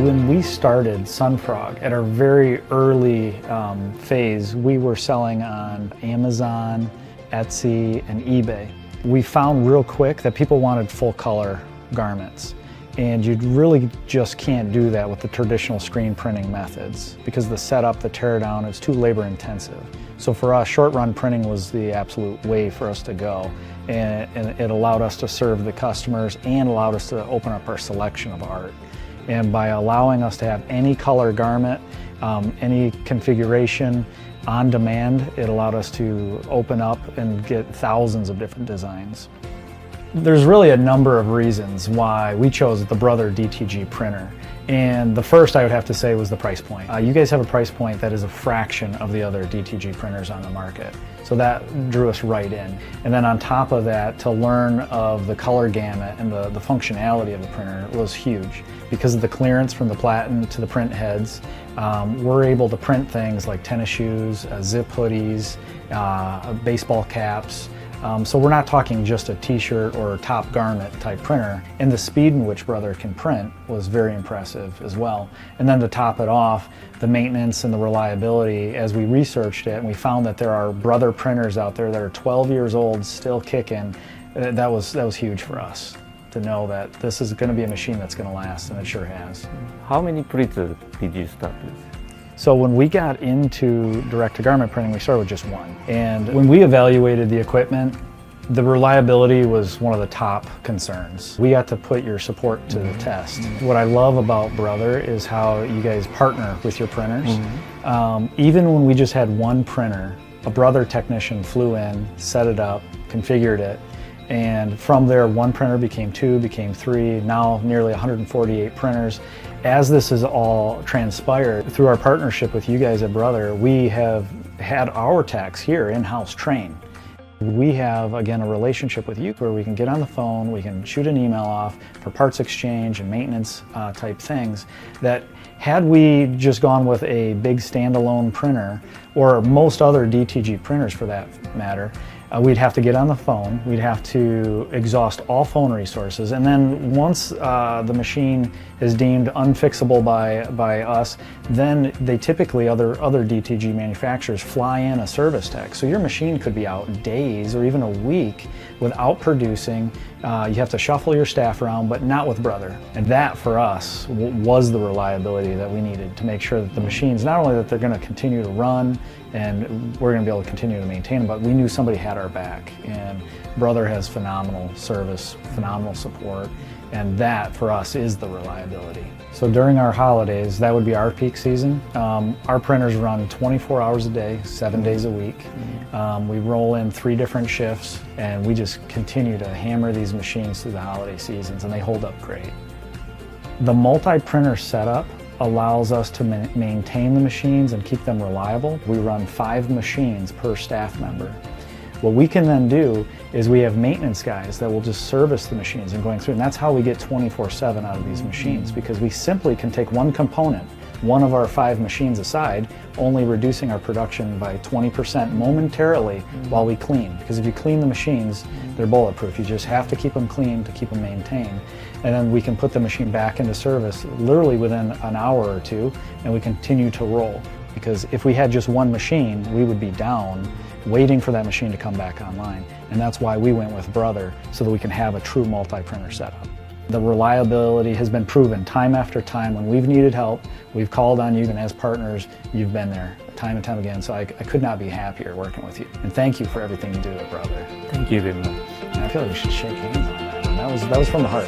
When we started Sunfrog, at our very early phase, we were selling on Amazon, Etsy, and eBay. We found real quick that people wanted full color garments. And you really just can't do that with the traditional screen printing methods because the setup, the teardown, is too labor intensive. So for us, short run printing was the absolute way for us to go. And it allowed us to serve the customers and allowed us to open up our selection of art. And by allowing us to have any color garment, any configuration on demand, it allowed us to open up and get thousands of different designs. There's really a number of reasons why we chose the Brother DTG printer. And the first I would have to say was the price point. You guys have a price point that is a fraction of the other DTG printers on the market. So that drew us right in. And then on top of that, to learn of the color gamut and the functionality of the printer was huge. Because of the clearance from the platen to the print heads, we're able to print things like tennis shoes, zip hoodies, baseball caps. So we're not talking just a t-shirt or top garment type printer. And the speed in which Brother can print was very impressive as well. And then to top it off, the maintenance and the reliability, as we researched it and we found that there are Brother printers out there that are 12 years old still kicking, that was huge for us to know that this is going to be a machine that's going to last, and it sure has. How many printers did you start with? So when we got into direct-to-garment printing, we started with just one. And when we evaluated the equipment, the reliability was one of the top concerns. We got to put your support to the test. What I love about Brother is how you guys partner with your printers. Even when we just had one printer, a Brother technician flew in, set it up, configured it, and from there, one printer became two, became three, now nearly 148 printers. As this has all transpired, through our partnership with you guys at Brother, we have had our techs here in-house trained. We have, again, a relationship with you where we can get on the phone, we can shoot an email off for parts exchange and maintenance type things that had we just gone with a big standalone printer, or most other DTG printers for that matter, we'd have to get on the phone, we'd have to exhaust all phone resources, and then once the machine is deemed unfixable by us, then they typically, other DTG manufacturers, fly in a service tech. So your machine could be out days or even a week without producing. You have to shuffle your staff around, but not with Brother. And that for us was the reliability that we needed to make sure that the machines, not only that they're going to continue to run and we're going to be able to continue to maintain them, but we knew somebody had our back. And Brother has phenomenal service, phenomenal support, and that for us is the reliability. So during our holidays, that would be our peak season. Our printers run 24 hours a day, 7 days a week. We roll in 3 different shifts, and we just continue to hammer these machines through the holiday seasons, and they hold up great. The multi-printer setup allows us to maintain the machines and keep them reliable. We run 5 machines per staff member. What we can then do is we have maintenance guys that will just service the machines and going through, and that's how we get 24/7 out of these machines, because we simply can take one component, one of our 5 machines aside, only reducing our production by 20% momentarily while we clean. Because if you clean the machines, they're bulletproof. You just have to keep them clean to keep them maintained. And then we can put the machine back into service literally within an hour or two, and we continue to roll. Because if we had just one machine, we would be down waiting for that machine to come back online. And that's why we went with Brother, so that we can have a true multi-printer setup. The reliability has been proven time after time. When we've needed help, we've called on you, and as partners, you've been there time and time again. So I could not be happier working with you. And thank you for everything you do at Brother. Thank you very much. And I feel like we should shake hands on that. That was from the heart.